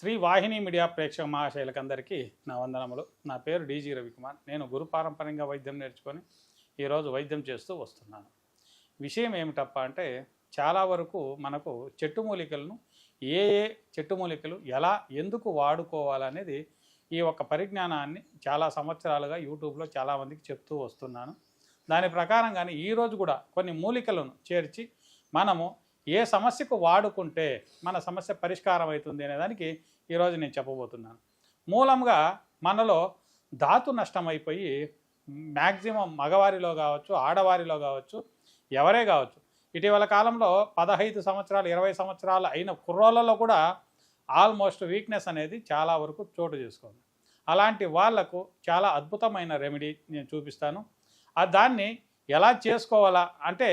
శ్రీ వాహిని media ప్రేక్షక మహాశైలకందరికీ నా వందనములు. నా పేరు డీజీ రవికుమార్. నేను గురు పారంపర్యంగా వైద్యం నేర్చుకొని ఈరోజు వైద్యం చేస్తూ వస్తున్నాను. విషయం ఏమిటప్ప అంటే చాలా వరకు మనకు చెట్టు మూలికలను ఏ చెట్టు మూలికలు ఎలా ఎందుకు వాడుకోవాలనేది ఈ ఒక్క పరిజ్ఞానాన్ని చాలా సంవత్సరాలుగా యూట్యూబ్లో చాలామందికి చెప్తూ వస్తున్నాను. దాని ప్రకారంగానే ఈరోజు కూడా కొన్ని మూలికలను చేర్చి మనము ఏ సమస్యకు వాడుకుంటే మన సమస్య పరిష్కారం అవుతుంది అనేదానికి ఈరోజు నేను చెప్పబోతున్నాను. మూలంగా మనలో ధాతు నష్టం అయిపోయి మ్యాక్సిమం మగవారిలో కావచ్చు, ఆడవారిలో కావచ్చు, ఎవరే కావచ్చు, ఇటీవల కాలంలో 15 సంవత్సరాలు 20 సంవత్సరాలు అయిన కుర్రోళ్ళలో కూడా ఆల్మోస్ట్ వీక్నెస్ అనేది చాలా వరకు చోటు చేసుకుంది. అలాంటి వాళ్లకు చాలా అద్భుతమైన రెమెడీ నేను చూపిస్తాను. దాన్ని ఎలా చేసుకోవాలా అంటే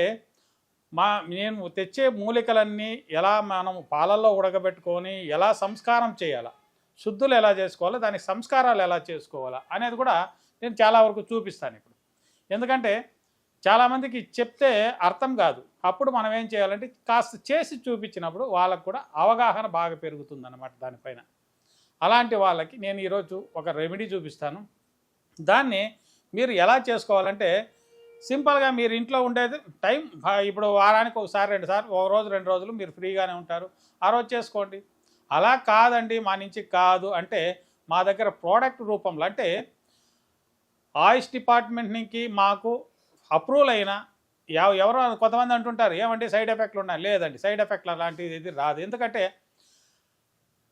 నేను తెచ్చే మూలికలన్నీ ఎలా మనం పాలల్లో ఉడకబెట్టుకొని ఎలా సంస్కారం చేయాలా, శుద్ధులు ఎలా చేసుకోవాలా, దానికి సంస్కారాలు ఎలా చేసుకోవాలా అనేది కూడా నేను చాలా వరకు చూపిస్తాను ఇప్పుడు. ఎందుకంటే చాలామందికి చెప్తే అర్థం కాదు. అప్పుడు మనం ఏం చేయాలంటే కాస్త చేసి చూపించినప్పుడు వాళ్ళకు కూడా అవగాహన బాగా పెరుగుతుందన్నమాట దానిపైన. అలాంటి వాళ్ళకి నేను ఈరోజు ఒక రెమెడీ చూపిస్తాను. దాన్ని మీరు ఎలా చేసుకోవాలంటే సింపుల్గా మీరు ఇంట్లో ఉండేది టైం ఇప్పుడు వారానికి ఒకసారి 2 సార్లు, ఒక రోజు 2 రోజులు మీరు ఫ్రీగానే ఉంటారు, ఆ రోజు చేసుకోండి. అలా కాదండి మా నుంచి కాదు అంటే మా దగ్గర ప్రోడక్ట్ రూపంలో అంటే ఆయుష్ డిపార్ట్మెంట్ నుంచి మాకు అప్రూవల్ అయిన ఎవరో కొంతమంది అంటుంటారు ఏమంటే సైడ్ ఎఫెక్ట్లు ఉన్నాయి. లేదండి, సైడ్ ఎఫెక్ట్లు అలాంటిది ఇది రాదు. ఎందుకంటే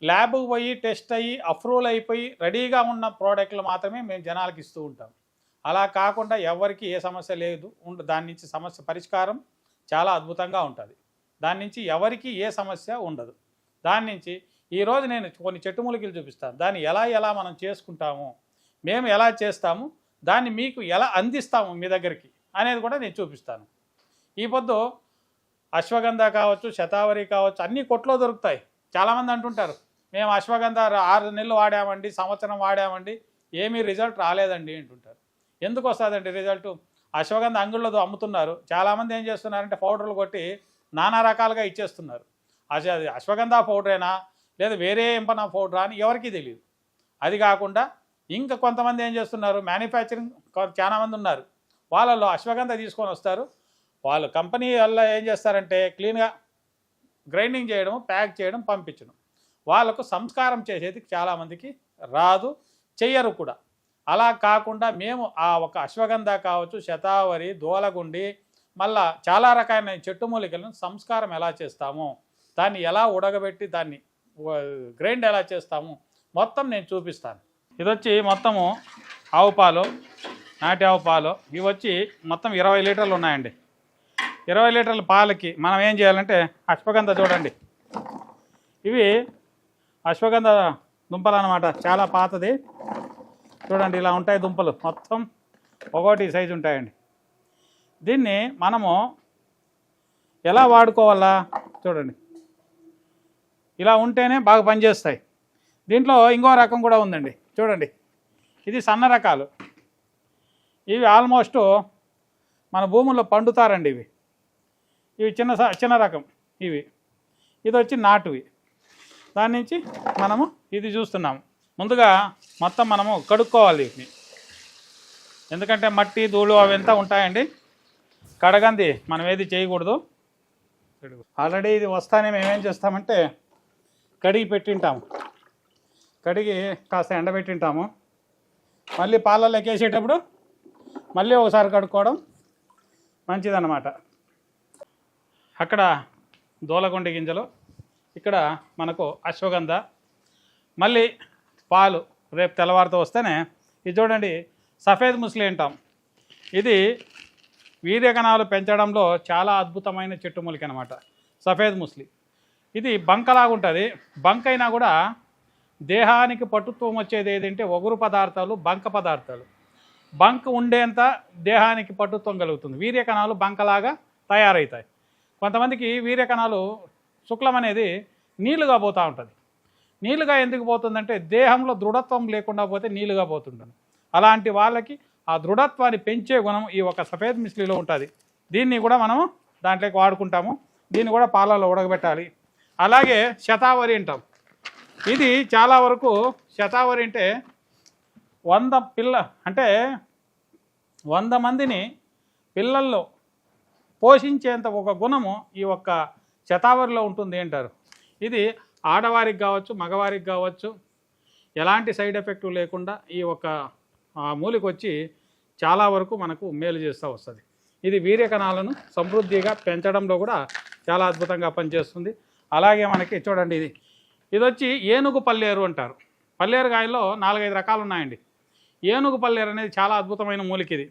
ల్యాబ్కి పోయి టెస్ట్ అయ్యి అప్రూవల్ అయిపోయి రెడీగా ఉన్న ప్రోడక్ట్లు మాత్రమే మేము జనాలకు ఇస్తూ ఉంటాం. అలా కాకుండా ఎవరికి ఏ సమస్య లేదు, దాని నుంచి సమస్య పరిష్కారం చాలా అద్భుతంగా ఉంటుంది. దాని నుంచి ఎవరికి ఏ సమస్య ఉండదు. దాని నుంచి ఈరోజు నేను కొన్ని చెట్టు మూలికలు చూపిస్తాను. దాన్ని ఎలా మనం చేసుకుంటాము, మేము ఎలా చేస్తాము, దాన్ని మీకు ఎలా అందిస్తాము మీ దగ్గరికి అనేది కూడా నేను చూపిస్తాను. ఈ పొద్దు అశ్వగంధ కావచ్చు, శతావరి కావచ్చు, అన్నీ కొట్లో దొరుకుతాయి. చాలామంది అంటుంటారు మేము అశ్వగంధ 6 నెలలు వాడామండి, సంవత్సరం వాడామండి, ఏమీ రిజల్ట్ రాలేదండి అంటుంటారు. ఎందుకు వస్తుందండి రిజల్ట్? అశ్వగంధ అంగుళ్ళతో అమ్ముతున్నారు. చాలామంది ఏం చేస్తున్నారంటే పౌడర్లు కొట్టి నానా రకాలుగా ఇచ్చేస్తున్నారు. అది అశ్వగంధ పౌడరేనా లేదా వేరే ఎంపనా పౌడరా అని ఎవరికీ తెలియదు. అది కాకుండా ఇంకా కొంతమంది ఏం చేస్తున్నారు, మ్యానుఫ్యాక్చరింగ్ చాలామంది ఉన్నారు. వాళ్ళల్లో అశ్వగంధ తీసుకొని వస్తారు. వాళ్ళు కంపెనీ వల్ల ఏం చేస్తారంటే క్లీన్గా గ్రైండింగ్ చేయడం, ప్యాక్ చేయడం, పంపించడం. వాళ్ళకు సంస్కారం చేసేది చాలామందికి రాదు, చెయ్యరు కూడా. అలా కాకుండా మేము ఆ ఒక అశ్వగంధ కావచ్చు, శతావరి, దోలగుండి, మళ్ళా చాలా రకాలైన చెట్టు మూలికలను సంస్కారం ఎలా చేస్తాము, దాన్ని ఎలా ఉడకబెట్టి దాన్ని గ్రైండ్ ఎలా చేస్తాము మొత్తం నేను చూపిస్తాను. ఇది వచ్చి మొత్తము ఆవు పాలు, నాటి ఆవు పాలు. ఇవి వచ్చి మొత్తం 20 లీటర్లు ఉన్నాయండి. 20 లీటర్ల పాలకి మనం ఏం చేయాలంటే అశ్వగంధ చూడండి, ఇవి అశ్వగంధ దుంపలు అన్నమాట. చాలా పాతది చూడండి, ఇలా ఉంటాయి దుంపలు, మొత్తం ఒకటి సైజు ఉంటాయండి. దీన్ని మనము ఎలా వాడుకోవాలా చూడండి, ఇలా ఉంటేనే బాగా పనిచేస్తాయి. దీంట్లో ఇంకో రకం కూడా ఉందండి చూడండి, ఇది సన్న రకాలు. ఇవి ఆల్మోస్ట్ మన భూముల్లో పండుతారండి. ఇవి చిన్న రకం. ఇది వచ్చి నాటువి. దాని నుంచి మనము ఇది చూస్తున్నాము. ముందుగా మొత్తం మనము కడుక్కోవాలి వీటిని, ఎందుకంటే మట్టి ధూళి అవంతా ఉంటాయండి. కడగంది మనం ఏది చేయకూడదు. ఆల్రెడీ ఇది వస్తానే మేమేం చేస్తామంటే కడిగి పెట్టింటాము, కడిగి కాస్త ఎండబెట్టింటాము. మళ్ళీ పాలల్లోకి వేసేటప్పుడు మళ్ళీ ఒకసారి కడుక్కోవడం మంచిదన్నమాట. అక్కడ దోలగుండి గింజలు, ఇక్కడ మనకు అశ్వగంధ, మళ్ళీ పాలు రేపు తెల్లవారితో వస్తేనే ఇది చూడండి సఫేద్ ముస్లి అంటాం. ఇది వీర్యకణాలు పెంచడంలో చాలా అద్భుతమైన చెట్టు మూలిక అనమాట సఫేద్ ముస్లి. ఇది బంకలాగా ఉంటుంది. బంక్ అయినా కూడా దేహానికి పటుత్వం వచ్చేది ఏదంటే ఒగురు పదార్థాలు, బంక పదార్థాలు. బంక్ ఉండేంత దేహానికి పటుత్వం కలుగుతుంది. వీర్యకణాలు బంకలాగా తయారవుతాయి. కొంతమందికి వీర్యకణాలు శుక్లం అనేది నీళ్లుగా పోతూ ఉంటుంది. నీళ్ళుగా ఎందుకు పోతుందంటే దేహంలో దృఢత్వం లేకుండా పోతే నీళ్ళుగా పోతుంటుంది. అలాంటి వాళ్ళకి ఆ దృఢత్వాన్ని పెంచే గుణం ఈ ఒక సఫేద్ మిస్లీలో ఉంటుంది. దీన్ని కూడా మనము దాంట్లోకి వాడుకుంటాము. దీన్ని కూడా పాలలో ఉడకబెట్టాలి. అలాగే శతావరి అంటాం. ఇది చాలా వరకు శతావరి అంటే 100 మందిని పిల్లల్లో పోషించేంత ఒక గుణము ఈ ఒక్క శతావరిలో ఉంటుంది అంటారు. ఇది ఆడవారికి కావచ్చు, మగవారికి కావచ్చు, ఎలాంటి సైడ్ ఎఫెక్ట్ లేకుండా ఈ ఒక్క మూలిక వచ్చి చాలా వరకు మనకు మేలు చేస్తూ వస్తుంది. ఇది వీర్య కణాలను సమృద్ధిగా పెంచడంలో కూడా చాలా అద్భుతంగా పనిచేస్తుంది. అలాగే మనకి చూడండి, ఇది వచ్చి ఏనుగు పల్లేరు అంటారు. పల్లేరు కాయల్లో 4-5 రకాలు ఉన్నాయండి. ఏనుగు పల్లేరు అనేది చాలా అద్భుతమైన మూలిక. ఇది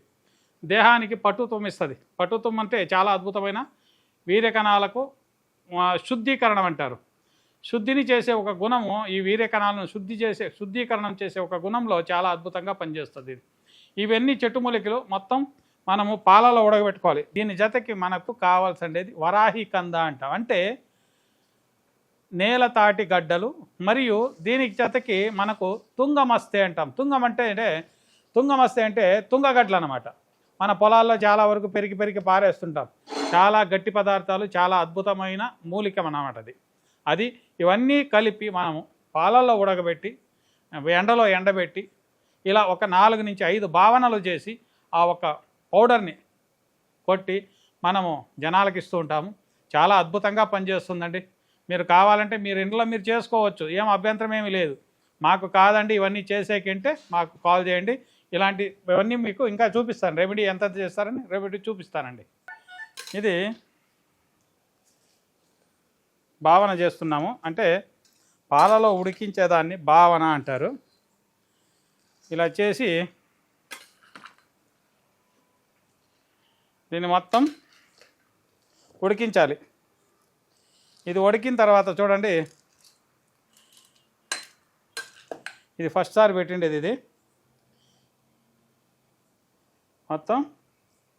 దేహానికి పట్టుతుమ్ము ఇస్తుంది. పట్టుతుమ్ము అంటే చాలా అద్భుతమైన వీర్య కణాలకు శుద్ధీకరణం అంటారు. శుద్ధిని చేసే ఒక గుణము, ఈ వీర్య కణాలను శుద్ధీకరణం చేసే ఒక గుణంలో చాలా అద్భుతంగా పనిచేస్తుంది. ఇది ఇవన్నీ చెట్టు మూలికలు మొత్తం మనము పాలలో ఉడకబెట్టుకోవాలి. దీని జతకి మనకు కావాల్సిండేది వరాహి కంద అంటాం, అంటే నేలతాటి గడ్డలు. మరియు దీనికి జతకి మనకు తుంగమస్తే అంటాం. తుంగమస్తే అంటే తుంగగడ్డలు అన్నమాట. మన పొలాల్లో చాలా వరకు పెరిగి పారేస్తుంటాం. చాలా గట్టి పదార్థాలు, చాలా అద్భుతమైన మూలికం అన్నమాట అది. ఇవన్నీ కలిపి మనము పాలల్లో ఉడకబెట్టి ఎండలో ఎండబెట్టి ఇలా ఒక 4 నుంచి 5 భావనలు చేసి ఆ ఒక పౌడర్ని కొట్టి మనము జనాలకు ఇస్తూ ఉంటాము. చాలా అద్భుతంగా పనిచేస్తుందండి. మీరు కావాలంటే మీరు ఇంట్లో మీరు చేసుకోవచ్చు, ఏం అభ్యంతరం ఏమీ లేదు. మాకు కాదండి ఇవన్నీ చేసేకంటే మాకు కాల్ చేయండి. ఇవన్నీ మీకు ఇంకా చూపిస్తాను. రెమెడీ ఎంత చేస్తారని రెమెడీ చూపిస్తానండి. ఇది భావన చేస్తున్నాము, అంటే పాలలో ఉడికించేదాన్ని భావన అంటారు. ఇలా చేసి దీన్ని మొత్తం ఉడికించాలి. ఇది ఉడికిన తర్వాత చూడండి, ఇది ఫస్ట్ సారి పెట్టిండేది. ఇది మొత్తం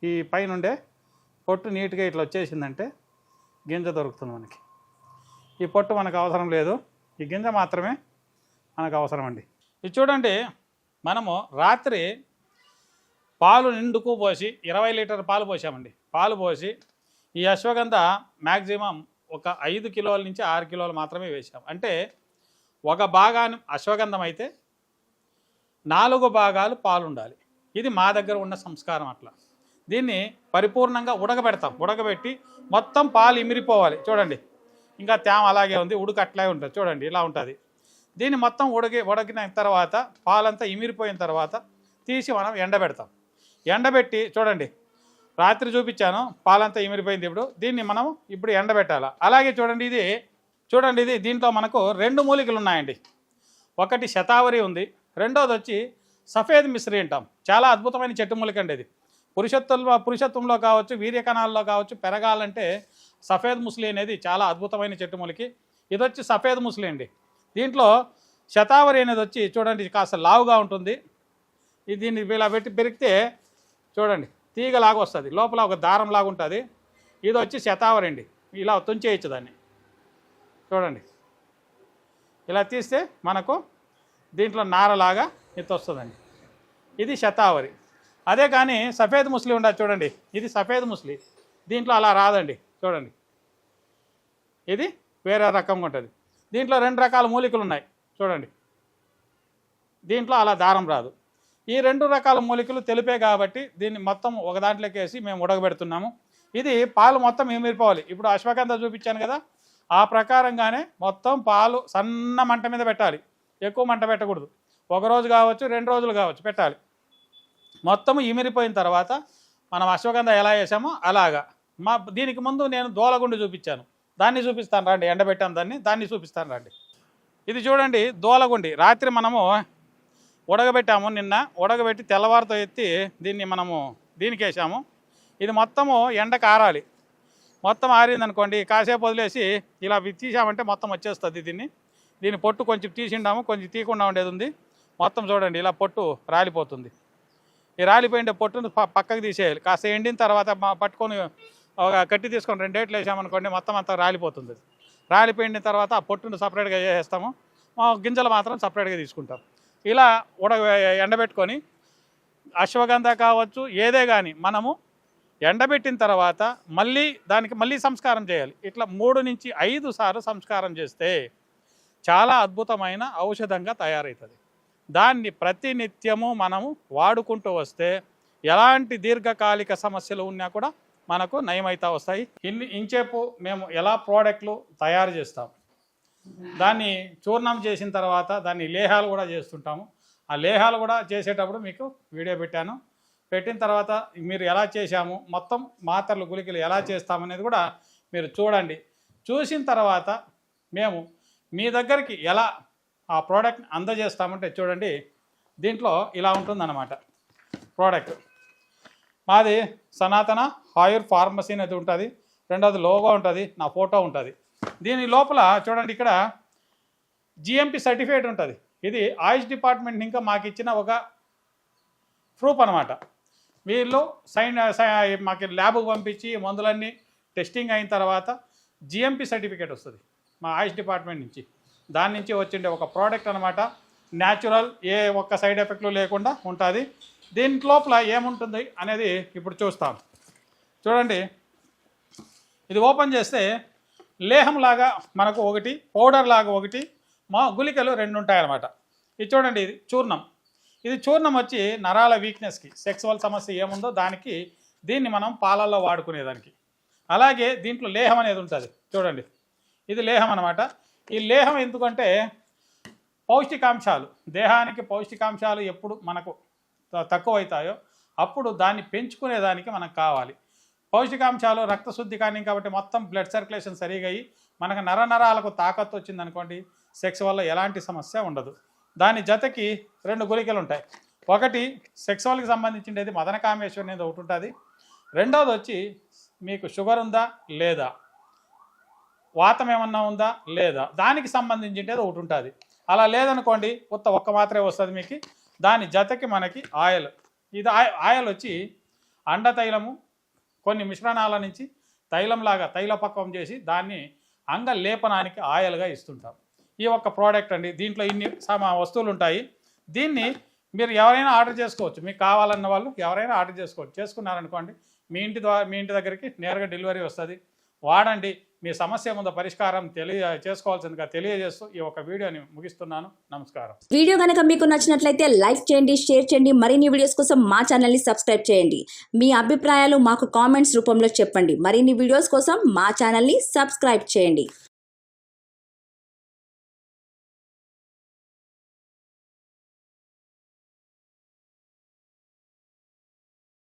ఈ పైనుండే పొట్టు నీట్గా ఇట్లా వచ్చేసిందంటే గింజ దొరుకుతుంది మనకి. ఈ పొట్టు మనకు అవసరం లేదు, ఈ గింజ మాత్రమే మనకు అవసరం అండి. ఇది చూడండి, మనము రాత్రి పాలు నిండుకు పోసి 20 లీటర్ పాలు పోసామండి. పాలు పోసి ఈ అశ్వగంధ మ్యాక్సిమం ఒక 5 కిలోల నుంచి 6 కిలోలు మాత్రమే వేసాం. అంటే ఒక భాగాన్ని అశ్వగంధం అయితే 4 భాగాలు పాలు ఉండాలి. ఇది మా దగ్గర ఉన్న సంస్కారం. అట్లా దీన్ని పరిపూర్ణంగా ఉడకబెట్టి మొత్తం పాలు ఇమిరిపోవాలి. చూడండి, ఇంకా తేమ అలాగే ఉంది, ఉడుకు అట్లాగే ఉంటుంది. చూడండి, ఇలా ఉంటుంది. దీన్ని మొత్తం ఉడికిన తర్వాత పాలంతా ఇమిరిపోయిన తర్వాత తీసి మనం ఎండబెడతాం. ఎండబెట్టి చూడండి, రాత్రి చూపించాను పాలంతా ఇమిరిపోయింది. దీన్ని మనం ఇప్పుడు ఎండబెట్టాలి. అలాగే చూడండి, ఇది దీంట్లో మనకు 2 మూలికలు ఉన్నాయండి. ఒకటి శతావరి ఉంది, రెండోది వచ్చి సఫేద్ మిశ్రీ అంటాం. చాలా అద్భుతమైన చెట్టు మూలిక అండి. ఇది పురుషత్వంలో కావచ్చు, వీర్యకణాల్లో కావచ్చు పెరగాలంటే సఫేద్ ముస్లి అనేది చాలా అద్భుతమైన చెట్టు మూలికి. ఇది వచ్చి సఫేద్ ముస్లి అండి. దీంట్లో శతావరి అనేది వచ్చి చూడండి కాస్త లావుగా ఉంటుంది. దీన్ని ఇలా పెట్టి పెరిగితే చూడండి తీగలాగా వస్తుంది, లోపల ఒక దారం లాగా ఉంటుంది. ఇది వచ్చి శతావరి అండి. ఇలా తుంచేయచ్చు దాన్ని. చూడండి, ఇలా తీస్తే మనకు దీంట్లో నారలాగా ఇది వస్తుందండి. ఇది శతావరి. అదే కానీ సఫేద్ ముస్లి ఉండదు చూడండి, ఇది సఫేద్ ముస్లి. దీంట్లో అలా రాదండి. చూడండి, ఇది వేరే రకంగా ఉంటుంది. దీంట్లో 2 రకాల మూలికలు ఉన్నాయి చూడండి. దీంట్లో అలా దారం రాదు. ఈ 2 రకాల మూలికలు తెలిపే కాబట్టి దీన్ని మొత్తం ఒక దాంట్లోకి వేసి మేము ఉడకబెడుతున్నాము. ఇది పాలు మొత్తం ఇమిరిపోవాలి. ఇప్పుడు అశ్వగంధ చూపించాను కదా, ఆ ప్రకారంగానే మొత్తం పాలు సన్న మంట మీద పెట్టాలి. ఎక్కువ మంట పెట్టకూడదు. 1 రోజు కావచ్చు, 2 రోజులు కావచ్చు పెట్టాలి. మొత్తం ఇమిరిపోయిన తర్వాత మనం అశ్వగంధ ఎలా వేసామో అలాగా. దీనికి ముందు నేను దోలగుండి చూపించాను, దాన్ని చూపిస్తాను రండి. ఎండబెట్టాను దాన్ని చూపిస్తాను రండి. ఇది చూడండి దోలగుండి. రాత్రి మనము ఉడకబెట్టాము, నిన్న ఉడకబెట్టి తెల్లవారితో ఎత్తి దీనికి వేసాము. ఇది మొత్తము ఎండకు ఆరాలి. మొత్తం ఆరిందనుకోండి, కాసేపు వదిలేసి ఇలా తీసామంటే మొత్తం వచ్చేస్తుంది. దీన్ని పొట్టు కొంచెం తీసిండాము, కొంచెం తీయకుండా ఉండేది ఉంది. మొత్తం చూడండి ఇలా పొట్టు రాలిపోతుంది. ఈ రాలిపోయిండే పొట్టును పక్కకు తీసేయాలి. కాస్త ఎండిన తర్వాత పట్టుకొని ఒక కట్టి తీసుకొని 2 ఏట్లు వేసామనుకోండి, మొత్తం అంతా రాలిపోతుంది. రాలిపోయిన తర్వాత ఆ పొట్టును సపరేట్గా చేసేస్తాము, గింజలు మాత్రం సపరేట్గా తీసుకుంటాం. ఇలా ఎండబెట్టుకొని అశ్వగంధ కావచ్చు ఏదే కానీ మనము ఎండబెట్టిన తర్వాత దానికి మళ్ళీ సంస్కారం చేయాలి. ఇట్లా 3 నుంచి 5 సార్లు సంస్కారం చేస్తే చాలా అద్భుతమైన ఔషధంగా తయారవుతుంది. దాన్ని ప్రతినిత్యము మనము వాడుకుంటూ వస్తే ఎలాంటి దీర్ఘకాలిక సమస్యలు ఉన్నా కూడా మనకు నయమైతా వస్తాయి. ఇంచేపు మేము ఎలా ప్రోడక్ట్లు తయారు చేస్తాం, దాన్ని చూర్ణం చేసిన తర్వాత దాన్ని లేహాలు కూడా చేస్తుంటాము. ఆ లేహాలు కూడా చేసేటప్పుడు మీకు వీడియో పెట్టిన తర్వాత మీరు ఎలా చేశాము, మొత్తం మాత్రలు గుళికలు ఎలా చేస్తామనేది కూడా మీరు చూడండి. చూసిన తర్వాత మేము మీ దగ్గరికి ఎలా ఆ ప్రోడక్ట్ని అందజేస్తామంటే చూడండి, దీంట్లో ఇలా ఉంటుందన్నమాట ప్రోడక్ట్. మాది సనాతన ఆయుర్ ఫార్మసీ అనేది ఉంటుంది, రెండోది లోగో ఉంటుంది, నా ఫోటో ఉంటుంది. దీని లోపల చూడండి ఇక్కడ జిఎంపి సర్టిఫికేట్ ఉంటుంది. ఇది ఆయుష్ డిపార్ట్మెంట్ ఇంకా మాకు ఇచ్చిన ఒక ప్రూఫ్ అనమాట. వీళ్ళు మాకు ల్యాబ్కి పంపించి మందులన్నీ టెస్టింగ్ అయిన తర్వాత జిఎంపి సర్టిఫికేట్ వస్తుంది మా ఆయుష్ డిపార్ట్మెంట్ నుంచి. దాని నుంచి వచ్చిండే ఒక ప్రోడక్ట్ అనమాట. న్యాచురల్, ఏ ఒక్క సైడ్ ఎఫెక్ట్లు లేకుండా ఉంటుంది. దీని లోపల ఏముంటుంది అనేది ఇప్పుడు చూస్తాం. చూడండి, ఇది ఓపెన్ చేస్తే లేహంలాగా మనకు ఒకటి, పౌడర్ లాగా ఒకటి, మా గుళికలు 2 ఉంటాయన్నమాట. ఇది చూడండి, ఇది చూర్ణం. ఇది చూర్ణం వచ్చి నరాల వీక్నెస్కి, సెక్సువల్ సమస్య ఏముందో దానికి దీన్ని మనం పాలల్లో వాడుకునేదానికి. అలాగే దీంట్లో లేహం అనేది ఉంటుంది. చూడండి, ఇది లేహం అనమాట. ఈ లేహం ఎందుకంటే పౌష్టికాంశాలు, దేహానికి పౌష్టికాంశాలు ఎప్పుడు మనకు తక్కువవుతాయో అప్పుడు దాన్ని పెంచుకునేదానికి మనకు కావాలి. పౌష్టికాంశాలు రక్తశుద్ధి కానీ, కాబట్టి మొత్తం బ్లడ్ సర్క్యులేషన్ సరిగా అయ్యి మనకు నరాలకు తాకత్తు వచ్చిందనుకోండి, సెక్స్ వల్ల ఎలాంటి సమస్య ఉండదు. దాని జతకి 2 గుళికలు ఉంటాయి. ఒకటి సెక్సువల్కి సంబంధించినది మదన కామేశ్వరి అనేది ఒకటి ఉంటుంది. రెండవది వచ్చి మీకు షుగర్ ఉందా లేదా, వాతం ఏమన్నా ఉందా లేదా, దానికి సంబంధించినది ఒకటి ఉంటుంది. అలా లేదనుకోండి ఒక్క మాత్రమే వస్తుంది మీకు. దాని జతకి మనకి ఆయిల్. ఇది ఆయిల్ వచ్చి అండ తైలము కొన్ని మిశ్రణాల నుంచి తైలంలాగా తైలపక్వం చేసి దాన్ని అంగ లేపనానికి ఆయిల్గా ఇస్తుంటాం. ఈ ఒక్క ప్రోడక్ట్ అండి. దీంట్లో ఇన్ని వస్తువులు ఉంటాయి. దీన్ని మీరు ఎవరైనా ఆర్డర్ చేసుకోవచ్చు. మీకు కావాలన్న వాళ్ళు ఎవరైనా ఆర్డర్ చేసుకోవచ్చు. చేసుకున్నారనుకోండి మీ ఇంటి దగ్గరికి నేరుగా డెలివరీ వస్తుంది. వాడండి. మీ సమస్య ముందు పరిష్కారం చేసుకోవాల్సిందిగా తెలియజేస్తూ ఈ ఒక వీడియోని ముగిస్తున్నాను. నమస్కారం. వీడియో కనుక మీకు నచ్చినట్లయితే లైక్ చేయండి, షేర్ చేయండి. మరిన్ని వీడియోస్ కోసం మా ఛానల్ని సబ్స్క్రైబ్ చేయండి. మీ అభిప్రాయాలు మాకు కామెంట్స్ రూపంలో చెప్పండి. మరిన్ని వీడియోస్ కోసం మా ఛానల్ని సబ్స్క్రైబ్ చేయండి.